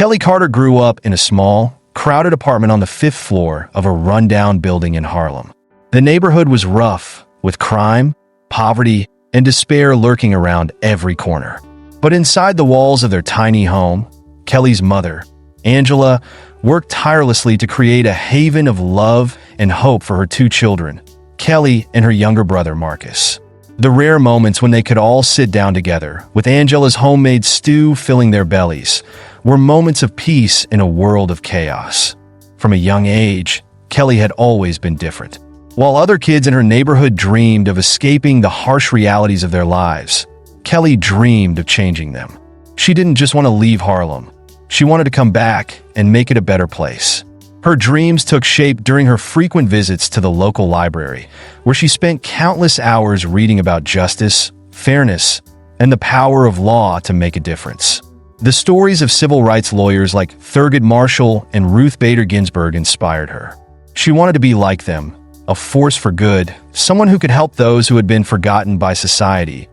Kelly Carter grew up in a small, crowded apartment on the 5th floor of a rundown building in Harlem. The neighborhood was rough, with crime, poverty, and despair lurking around every corner. But inside the walls of their tiny home, Kelly's mother, Angela, worked tirelessly to create a haven of love and hope for her 2 children, Kelly and her younger brother, Marcus. The rare moments when they could all sit down together, with Angela's homemade stew filling their bellies, were moments of peace in a world of chaos. From a young age, Kelly had always been different. While other kids in her neighborhood dreamed of escaping the harsh realities of their lives, Kelly dreamed of changing them. She didn't just want to leave Harlem. She wanted to come back and make it a better place. Her dreams took shape during her frequent visits to the local library, where she spent countless hours reading about justice, fairness, and the power of law to make a difference. The stories of civil rights lawyers like Thurgood Marshall and Ruth Bader Ginsburg inspired her. She wanted to be like them, a force for good, someone who could help those who had been forgotten by society.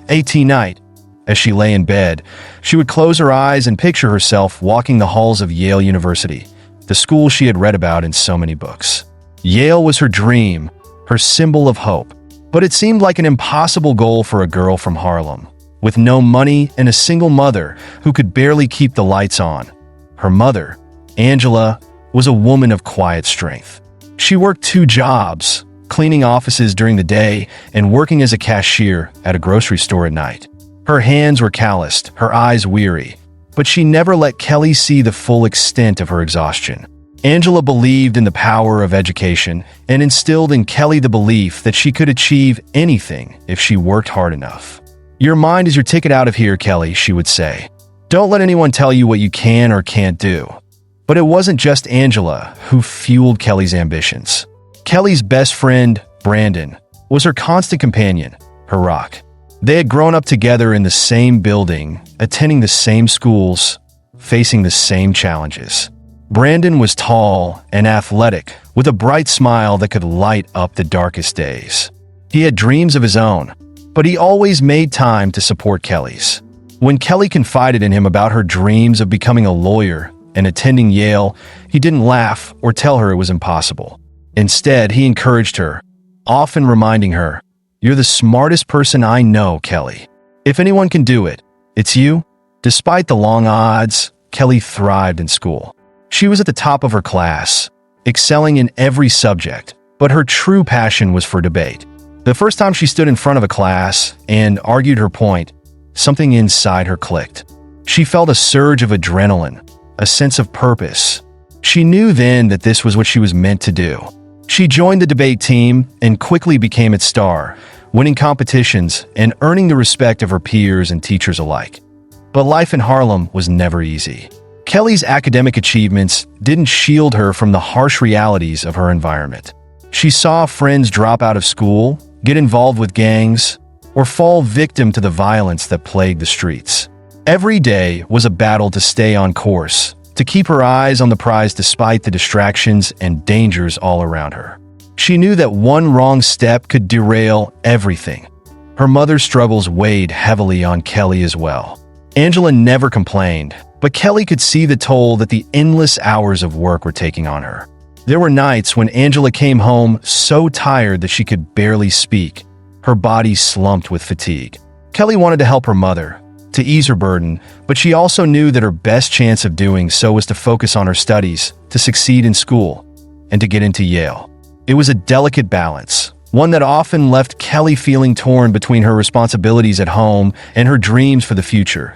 At night, as she lay in bed, she would close her eyes and picture herself walking the halls of Yale University, the school she had read about in so many books. Yale was her dream, her symbol of hope. But it seemed like an impossible goal for a girl from Harlem, with no money and a single mother who could barely keep the lights on. Her mother, Angela, was a woman of quiet strength. She worked 2 jobs, cleaning offices during the day and working as a cashier at a grocery store at night. Her hands were calloused, her eyes weary, but she never let Kelly see the full extent of her exhaustion. Angela believed in the power of education and instilled in Kelly the belief that she could achieve anything if she worked hard enough. "Your mind is your ticket out of here, Kelly," she would say. "Don't let anyone tell you what you can or can't do." But it wasn't just Angela who fueled Kelly's ambitions. Kelly's best friend, Brandon, was her constant companion, her rock. They had grown up together in the same building, attending the same schools, facing the same challenges. Brandon was tall and athletic, with a bright smile that could light up the darkest days. He had dreams of his own, but he always made time to support Kelly's. When Kelly confided in him about her dreams of becoming a lawyer and attending Yale, he didn't laugh or tell her it was impossible. Instead, he encouraged her, often reminding her, "You're the smartest person I know, Kelly. If anyone can do it, it's you." Despite the long odds, Kelly thrived in school. She was at the top of her class, excelling in every subject, but her true passion was for debate. The first time she stood in front of a class and argued her point, something inside her clicked. She felt a surge of adrenaline, a sense of purpose. She knew then that this was what she was meant to do. She joined the debate team and quickly became its star, winning competitions and earning the respect of her peers and teachers alike. But life in Harlem was never easy. Kelly's academic achievements didn't shield her from the harsh realities of her environment. She saw friends drop out of school, get involved with gangs, or fall victim to the violence that plagued the streets. Every day was a battle to stay on course, to keep her eyes on the prize despite the distractions and dangers all around her. She knew that one wrong step could derail everything. Her mother's struggles weighed heavily on Kelly as well. Angela never complained, but Kelly could see the toll that the endless hours of work were taking on her. There were nights when Angela came home so tired that she could barely speak, her body slumped with fatigue. Kelly wanted to help her mother, to ease her burden, but she also knew that her best chance of doing so was to focus on her studies, to succeed in school, and to get into Yale. It was a delicate balance, one that often left Kelly feeling torn between her responsibilities at home and her dreams for the future.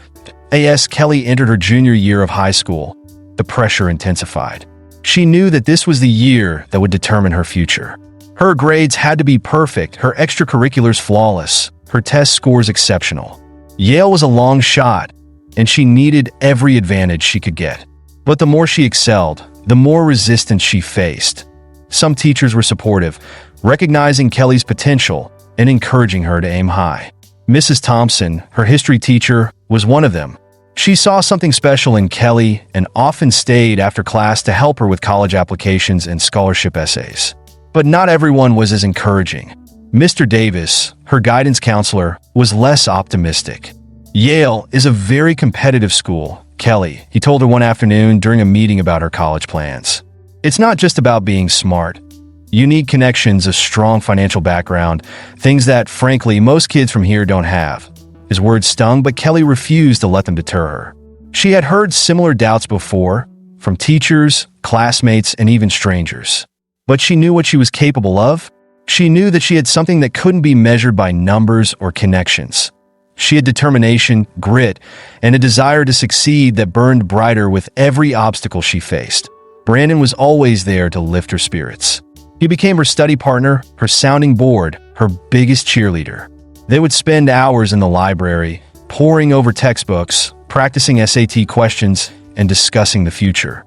As Kelly entered her junior year of high school, the pressure intensified. She knew that this was the year that would determine her future. Her grades had to be perfect, her extracurriculars flawless, her test scores exceptional. Yale was a long shot, and she needed every advantage she could get. But the more she excelled, the more resistance she faced. Some teachers were supportive, recognizing Kelly's potential and encouraging her to aim high. Mrs. Thompson, her history teacher, was one of them. She saw something special in Kelly and often stayed after class to help her with college applications and scholarship essays. But not everyone was as encouraging. Mr. Davis, her guidance counselor, was less optimistic. Yale is a very competitive school, Kelly, he told her one afternoon during a meeting about her college plans. It's not just about being smart. You need connections, a strong financial background, things that, frankly, most kids from here don't have. His words stung, but Kelly refused to let them deter her. She had heard similar doubts before, from teachers, classmates, and even strangers. But she knew what she was capable of. She knew that she had something that couldn't be measured by numbers or connections. She had determination, grit, and a desire to succeed that burned brighter with every obstacle she faced. Brandon was always there to lift her spirits. He became her study partner, her sounding board, her biggest cheerleader. They would spend hours in the library, poring over textbooks, practicing SAT questions, and discussing the future.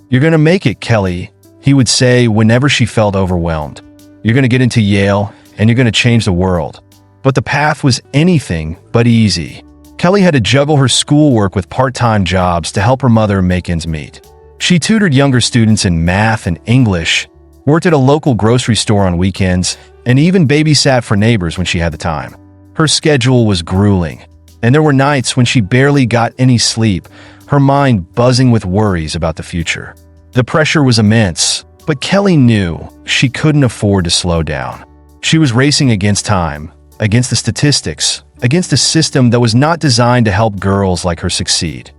"You're going to make it, Kelly," he would say whenever she felt overwhelmed. "You're going to get into Yale, and you're going to change the world." But the path was anything but easy. Kelly had to juggle her schoolwork with part-time jobs to help her mother make ends meet. She tutored younger students in math and English, worked at a local grocery store on weekends, and even babysat for neighbors when she had the time. Her schedule was grueling, and there were nights when she barely got any sleep, her mind buzzing with worries about the future. The pressure was immense, but Kelly knew she couldn't afford to slow down. She was racing against time, against the statistics, against a system that was not designed to help girls like her succeed.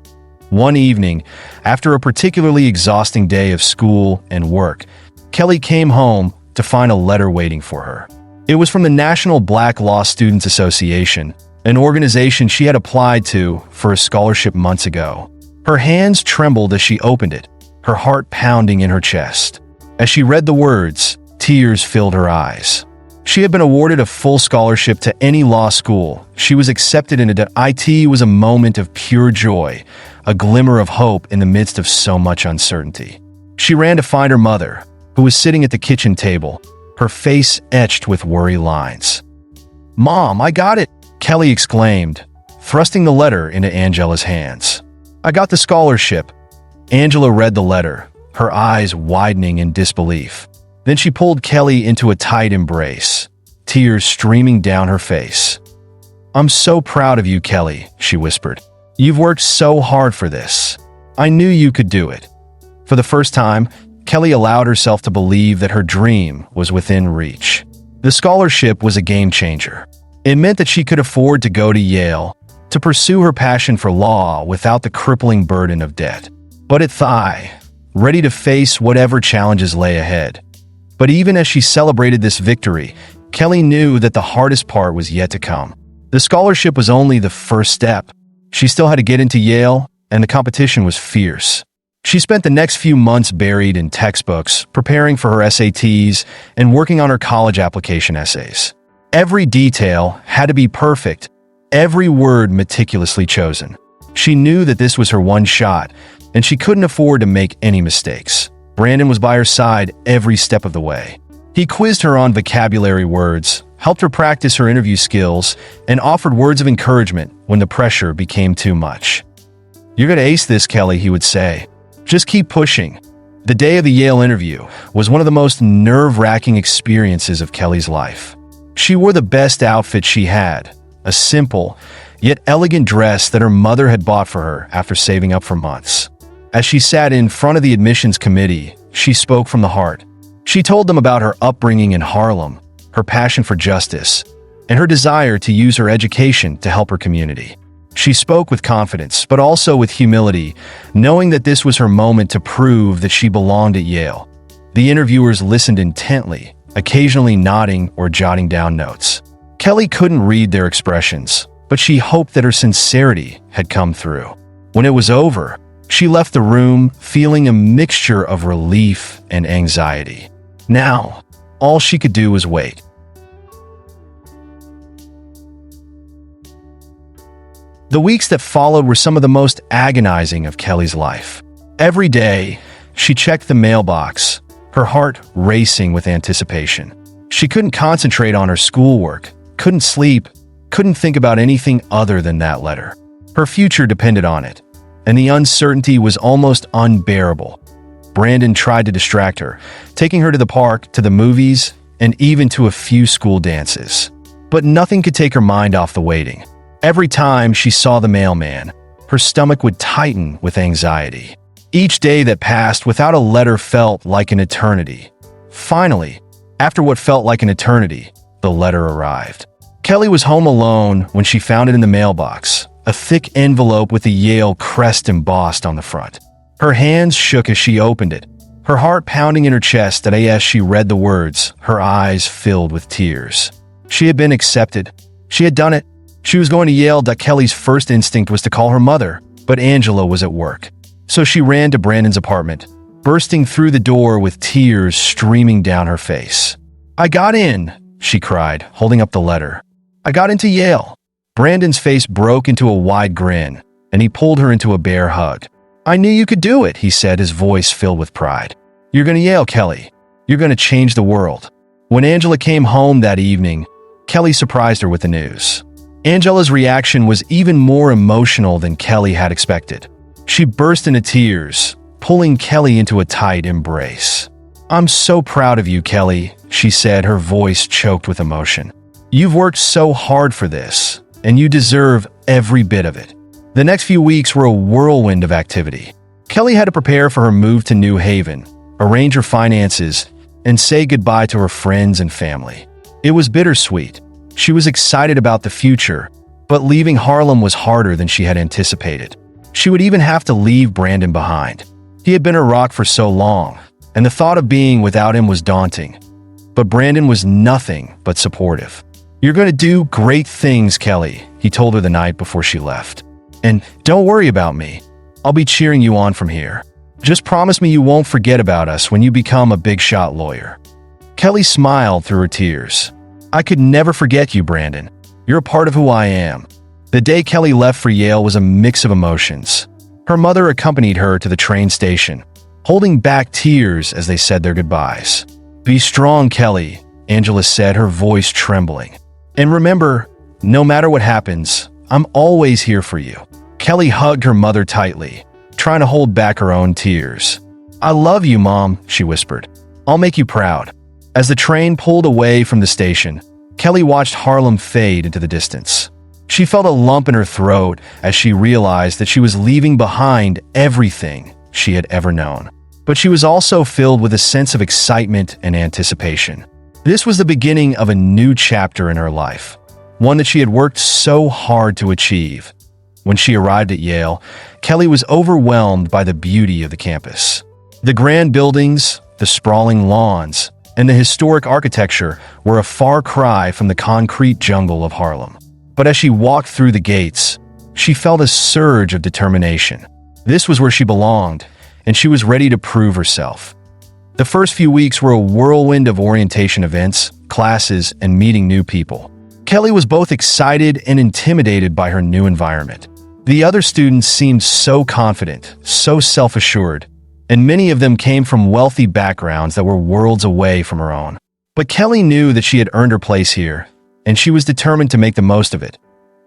One evening, after a particularly exhausting day of school and work, Kelly came home to find a letter waiting for her. It was from the National Black Law Students Association, an organization she had applied to for a scholarship months ago. Her hands trembled as she opened it, her heart pounding in her chest. As she read the words, tears filled her eyes. She had been awarded a full scholarship to any law school. She was accepted into IT. Was a moment of pure joy, a glimmer of hope in the midst of so much uncertainty. She ran to find her mother, who was sitting at the kitchen table, her face etched with worry lines. "Mom, I got it!" Kelly exclaimed, thrusting the letter into Angela's hands. "I got the scholarship." Angela read the letter, her eyes widening in disbelief. Then she pulled Kelly into a tight embrace, tears streaming down her face. "I'm so proud of you, Kelly," she whispered. "You've worked so hard for this. I knew you could do it." For the first time, Kelly allowed herself to believe that her dream was within reach. The scholarship was a game changer. It meant that she could afford to go to Yale, to pursue her passion for law without the crippling burden of debt. But at Thigh, ready to face whatever challenges lay ahead. But even as she celebrated this victory, Kelly knew that the hardest part was yet to come. The scholarship was only the first step. She still had to get into Yale, and the competition was fierce. She spent the next few months buried in textbooks, preparing for her SATs, and working on her college application essays. Every detail had to be perfect, every word meticulously chosen. She knew that this was her one shot, and she couldn't afford to make any mistakes. Brandon was by her side every step of the way. He quizzed her on vocabulary words, helped her practice her interview skills, and offered words of encouragement when the pressure became too much. "You're going to ace this, Kelly," he would say. "Just keep pushing." The day of the Yale interview was one of the most nerve-wracking experiences of Kelly's life. She wore the best outfit she had, a simple, yet elegant dress that her mother had bought for her after saving up for months. As she sat in front of the admissions committee, she spoke from the heart. She told them about her upbringing in Harlem, her passion for justice, and her desire to use her education to help her community. She spoke with confidence, but also with humility, knowing that this was her moment to prove that she belonged at Yale. The interviewers listened intently, occasionally nodding or jotting down notes. Kelly couldn't read their expressions, but she hoped that her sincerity had come through. When it was over, she left the room feeling a mixture of relief and anxiety. Now, all she could do was wait. The weeks that followed were some of the most agonizing of Kelly's life. Every day, she checked the mailbox, her heart racing with anticipation. She couldn't concentrate on her schoolwork, couldn't sleep, couldn't think about anything other than that letter. Her future depended on it, and the uncertainty was almost unbearable. Brandon tried to distract her, taking her to the park, to the movies, and even to a few school dances. But nothing could take her mind off the waiting. Every time she saw the mailman, her stomach would tighten with anxiety. Each day that passed without a letter felt like an eternity. Finally, after what felt like an eternity, the letter arrived. Kelly was home alone when she found it in the mailbox, a thick envelope with the Yale crest embossed on the front. Her hands shook as she opened it, her heart pounding in her chest as she read the words, her eyes filled with tears. She had been accepted. She had done it. She was going to Yale. Kelly's first instinct was to call her mother, but Angela was at work. So she ran to Brandon's apartment, bursting through the door with tears streaming down her face. "I got in," she cried, holding up the letter. "I got into Yale." Brandon's face broke into a wide grin, and he pulled her into a bear hug. "I knew you could do it," he said, his voice filled with pride. "You're going to Yale, Kelly. You're going to change the world." When Angela came home that evening, Kelly surprised her with the news. Angela's reaction was even more emotional than Kelly had expected. She burst into tears, pulling Kelly into a tight embrace. "I'm so proud of you, Kelly," she said, her voice choked with emotion. "You've worked so hard for this, and you deserve every bit of it." The next few weeks were a whirlwind of activity. Kelly had to prepare for her move to New Haven, arrange her finances, and say goodbye to her friends and family. It was bittersweet. She was excited about the future, but leaving Harlem was harder than she had anticipated. She would even have to leave Brandon behind. He had been her rock for so long, and the thought of being without him was daunting. But Brandon was nothing but supportive. "You're going to do great things, Kelly," he told her the night before she left. "And don't worry about me. I'll be cheering you on from here. Just promise me you won't forget about us when you become a big-shot lawyer." Kelly smiled through her tears. "I could never forget you, Brandon. You're a part of who I am." The day Kelly left for Yale was a mix of emotions. Her mother accompanied her to the train station, holding back tears as they said their goodbyes. "Be strong, Kelly," Angela said, her voice trembling. "And remember, no matter what happens, I'm always here for you." Kelly hugged her mother tightly, trying to hold back her own tears. "I love you, Mom," she whispered. "I'll make you proud." As the train pulled away from the station, Kelly watched Harlem fade into the distance. She felt a lump in her throat as she realized that she was leaving behind everything she had ever known. But she was also filled with a sense of excitement and anticipation. This was the beginning of a new chapter in her life, one that she had worked so hard to achieve. When she arrived at Yale, Kelly was overwhelmed by the beauty of the campus. The grand buildings, the sprawling lawns, and the historic architecture were a far cry from the concrete jungle of Harlem. But as she walked through the gates, she felt a surge of determination. This was where she belonged, and she was ready to prove herself. The first few weeks were a whirlwind of orientation events, classes, and meeting new people. Kelly was both excited and intimidated by her new environment. The other students seemed so confident, so self-assured, and many of them came from wealthy backgrounds that were worlds away from her own. But Kelly knew that she had earned her place here, and she was determined to make the most of it.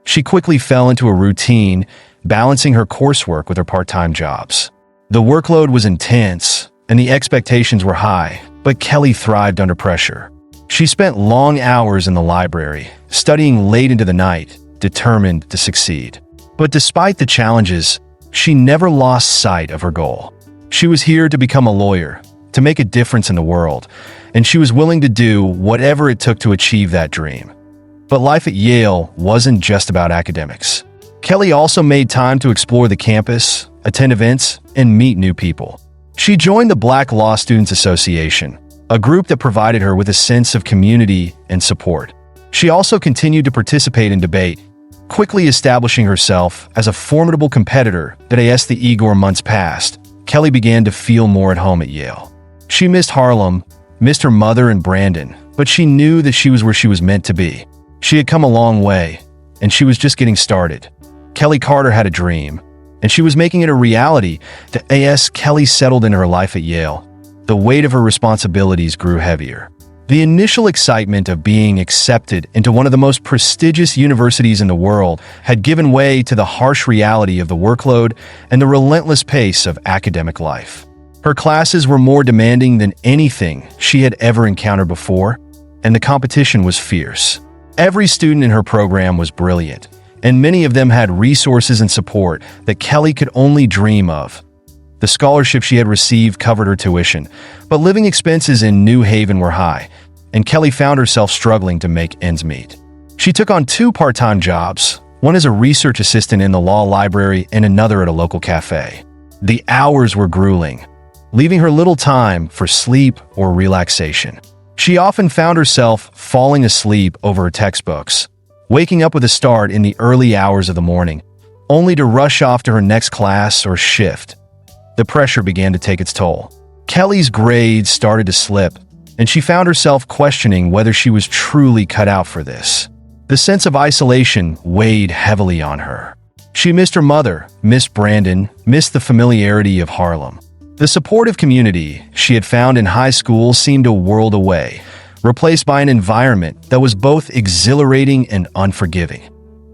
She quickly fell into a routine, balancing her coursework with her part-time jobs. The workload was intense, and the expectations were high, but Kelly thrived under pressure. She spent long hours in the library, studying late into the night, determined to succeed. But despite the challenges, she never lost sight of her goal. She was here to become a lawyer, to make a difference in the world, and she was willing to do whatever it took to achieve that dream. But life at Yale wasn't just about academics. Kelly also made time to explore the campus, attend events, and meet new people. She joined the Black Law Students Association, a group that provided her with a sense of community and support. She also continued to participate in debate, quickly establishing herself as a formidable competitor that as the eager months passed, Kelly began to feel more at home at Yale. She missed Harlem, missed her mother and Brandon, but she knew that she was where she was meant to be. She had come a long way, and she was just getting started. Kelly Carter had a dream, and she was making it a reality. As Kelly settled into her life at Yale, the weight of her responsibilities grew heavier. The initial excitement of being accepted into one of the most prestigious universities in the world had given way to the harsh reality of the workload and the relentless pace of academic life. Her classes were more demanding than anything she had ever encountered before, and the competition was fierce. Every student in her program was brilliant, and many of them had resources and support that Kelly could only dream of. The scholarship she had received covered her tuition, but living expenses in New Haven were high, and Kelly found herself struggling to make ends meet. She took on 2 part-time jobs, one as a research assistant in the law library and another at a local cafe. The hours were grueling, leaving her little time for sleep or relaxation. She often found herself falling asleep over her textbooks, waking up with a start in the early hours of the morning, only to rush off to her next class or shift. The pressure began to take its toll. Kelly's grades started to slip, and she found herself questioning whether she was truly cut out for this. The sense of isolation weighed heavily on her. She missed her mother, missed Brandon, missed the familiarity of Harlem. The supportive community she had found in high school seemed a world away, replaced by an environment that was both exhilarating and unforgiving.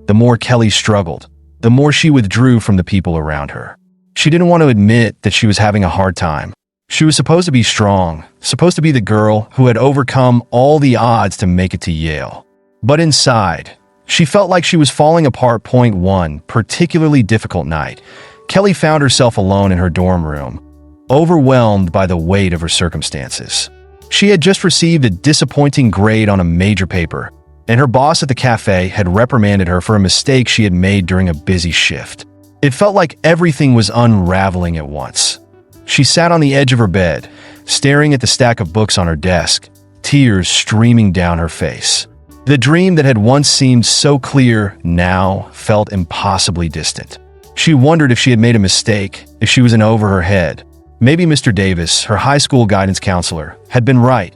The more Kelly struggled, the more she withdrew from the people around her. She didn't want to admit that she was having a hard time. She was supposed to be strong, supposed to be the girl who had overcome all the odds to make it to Yale. But inside, she felt like she was falling apart. One particularly difficult night, Kelly found herself alone in her dorm room, overwhelmed by the weight of her circumstances. She had just received a disappointing grade on a major paper, and her boss at the cafe had reprimanded her for a mistake she had made during a busy shift. It felt like everything was unraveling at once. She sat on the edge of her bed, staring at the stack of books on her desk, tears streaming down her face. The dream that had once seemed so clear now felt impossibly distant. She wondered if she had made a mistake, if she was in over her head. Maybe Mr. Davis, her high school guidance counselor, had been right.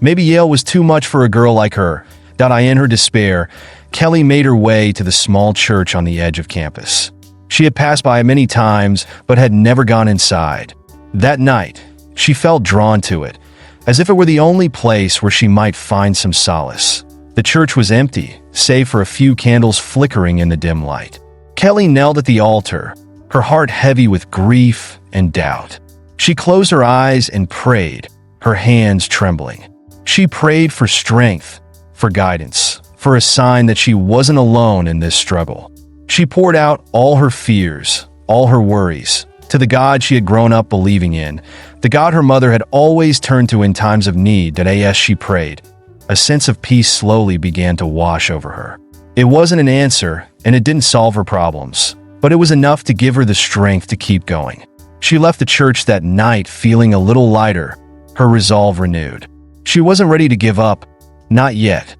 Maybe Yale was too much for a girl like her. In her despair, Kelly made her way to the small church on the edge of campus. She had passed by it many times, but had never gone inside. That night, she felt drawn to it, as if it were the only place where she might find some solace. The church was empty, save for a few candles flickering in the dim light. Kelly knelt at the altar, her heart heavy with grief and doubt. She closed her eyes and prayed, her hands trembling. She prayed for strength, for guidance, for a sign that she wasn't alone in this struggle. She poured out all her fears, all her worries, to the God she had grown up believing in, the God her mother had always turned to in times of need. As she prayed, a sense of peace slowly began to wash over her. It wasn't an answer, and it didn't solve her problems, but it was enough to give her the strength to keep going. She left the church that night feeling a little lighter, her resolve renewed. She wasn't ready to give up, not yet.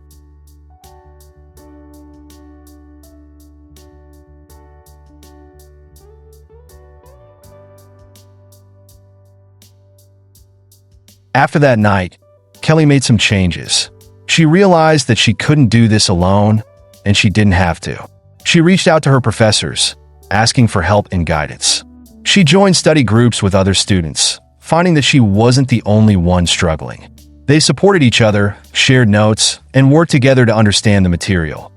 After that night, Kelly made some changes. She realized that she couldn't do this alone, and she didn't have to. She reached out to her professors, asking for help and guidance. She joined study groups with other students, finding that she wasn't the only one struggling. They supported each other, shared notes, and worked together to understand the material.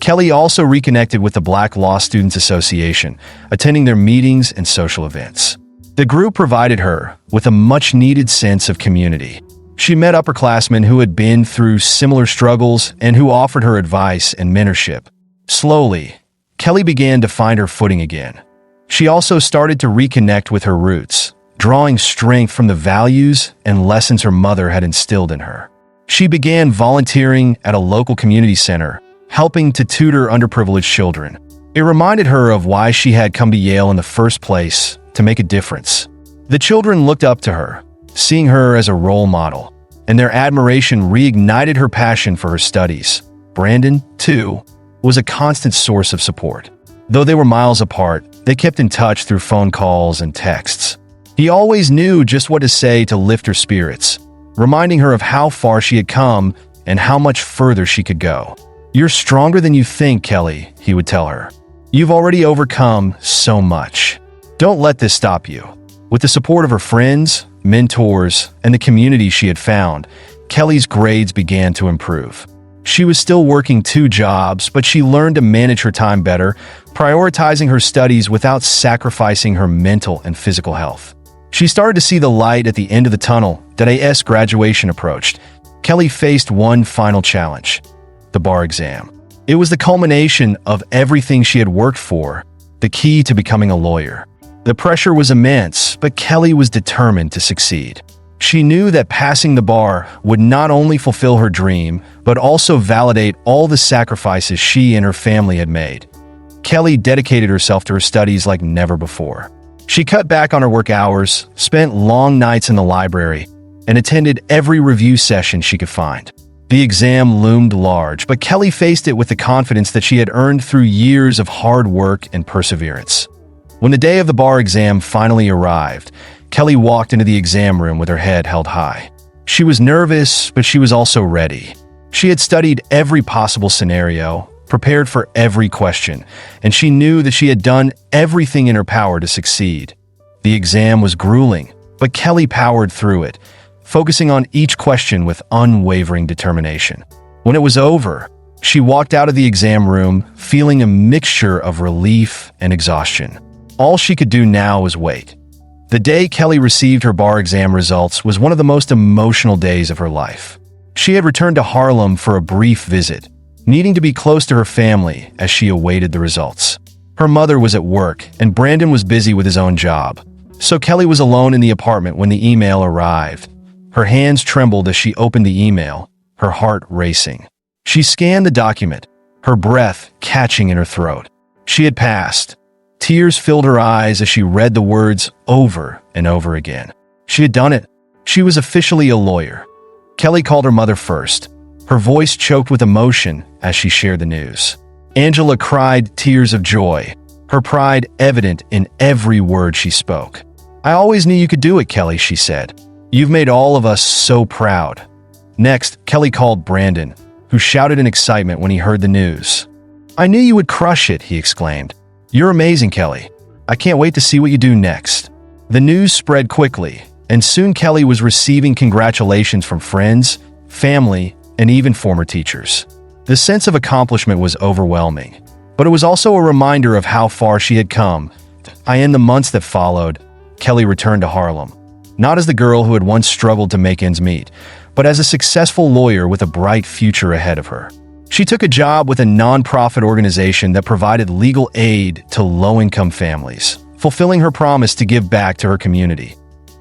Kelly also reconnected with the Black Law Students Association, attending their meetings and social events. The group provided her with a much-needed sense of community. She met upperclassmen who had been through similar struggles and who offered her advice and mentorship. Slowly, Kelly began to find her footing again. She also started to reconnect with her roots, drawing strength from the values and lessons her mother had instilled in her. She began volunteering at a local community center, helping to tutor underprivileged children. It reminded her of why she had come to Yale in the first place, to make a difference. The children looked up to her, seeing her as a role model, and their admiration reignited her passion for her studies. Brandon, too, was a constant source of support. Though they were miles apart, they kept in touch through phone calls and texts. He always knew just what to say to lift her spirits, reminding her of how far she had come and how much further she could go. "You're stronger than you think, Kelly," he would tell her. "You've already overcome so much. Don't let this stop you." With the support of her friends, mentors, and the community she had found, Kelly's grades began to improve. She was still working 2 jobs, but she learned to manage her time better, prioritizing her studies without sacrificing her mental and physical health. She started to see the light at the end of the tunnel. As graduation approached, Kelly faced one final challenge: the bar exam. It was the culmination of everything she had worked for, the key to becoming a lawyer. The pressure was immense, but Kelly was determined to succeed. She knew that passing the bar would not only fulfill her dream, but also validate all the sacrifices she and her family had made. Kelly dedicated herself to her studies like never before. She cut back on her work hours, spent long nights in the library, and attended every review session she could find. The exam loomed large, but Kelly faced it with the confidence that she had earned through years of hard work and perseverance. When the day of the bar exam finally arrived, Kelly walked into the exam room with her head held high. She was nervous, but she was also ready. She had studied every possible scenario, prepared for every question, and she knew that she had done everything in her power to succeed. The exam was grueling, but Kelly powered through it, focusing on each question with unwavering determination. When it was over, she walked out of the exam room feeling a mixture of relief and exhaustion. All she could do now was wait. The day Kelly received her bar exam results was one of the most emotional days of her life. She had returned to Harlem for a brief visit, needing to be close to her family as she awaited the results. Her mother was at work, and Brandon was busy with his own job, so Kelly was alone in the apartment when the email arrived. Her hands trembled as she opened the email, her heart racing. She scanned the document, her breath catching in her throat. She had passed. Tears filled her eyes as she read the words over and over again. She had done it. She was officially a lawyer. Kelly called her mother first. Her voice choked with emotion as she shared the news. Angela cried tears of joy, her pride evident in every word she spoke. "I always knew you could do it, Kelly," she said. "You've made all of us so proud." Next, Kelly called Brandon, who shouted in excitement when he heard the news. "I knew you would crush it," he exclaimed. "You're amazing, Kelly. I can't wait to see what you do next." The news spread quickly, and soon Kelly was receiving congratulations from friends, family, and even former teachers. The sense of accomplishment was overwhelming, but it was also a reminder of how far she had come. In the months that followed, Kelly returned to Harlem, not as the girl who had once struggled to make ends meet, but as a successful lawyer with a bright future ahead of her. She took a job with a nonprofit organization that provided legal aid to low-income families, fulfilling her promise to give back to her community.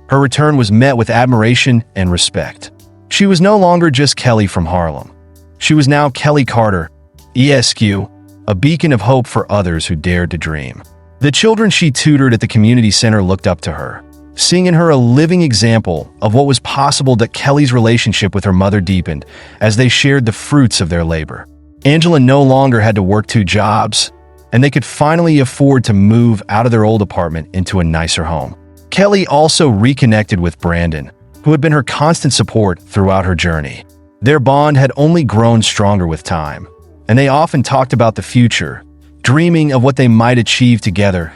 Her return was met with admiration and respect. She was no longer just Kelly from Harlem. She was now Kelly Carter, ESQ, a beacon of hope for others who dared to dream. The children she tutored at the community center looked up to her, seeing in her a living example of what was possible. That Kelly's relationship with her mother deepened as they shared the fruits of their labor. Angela no longer had to work 2 jobs, and they could finally afford to move out of their old apartment into a nicer home. Kelly also reconnected with Brandon, who had been her constant support throughout her journey. Their bond had only grown stronger with time, and they often talked about the future, dreaming of what they might achieve together.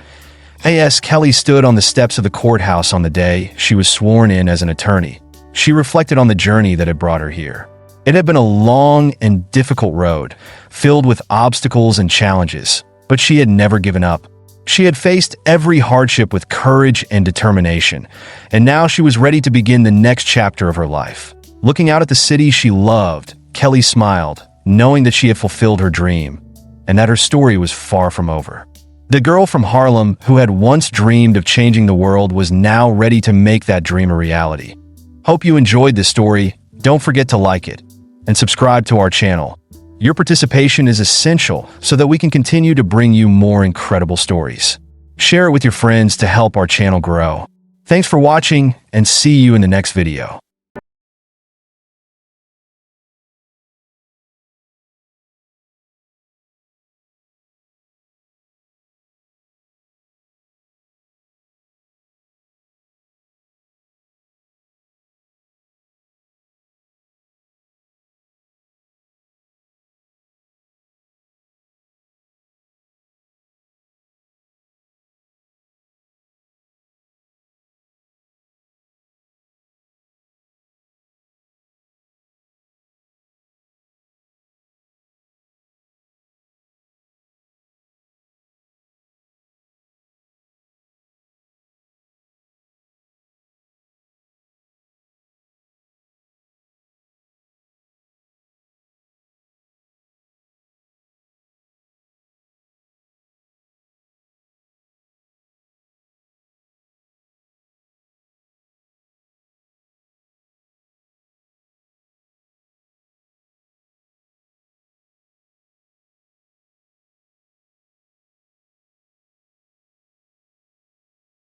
As Kelly stood on the steps of the courthouse on the day she was sworn in as an attorney, she reflected on the journey that had brought her here. It had been a long and difficult road, filled with obstacles and challenges, but she had never given up. She had faced every hardship with courage and determination, and now she was ready to begin the next chapter of her life. Looking out at the city she loved, Kelly smiled, knowing that she had fulfilled her dream, and that her story was far from over. The girl from Harlem who had once dreamed of changing the world was now ready to make that dream a reality. Hope you enjoyed this story. Don't forget to like it and subscribe to our channel. Your participation is essential so that we can continue to bring you more incredible stories. Share it with your friends to help our channel grow. Thanks for watching, and see you in the next video.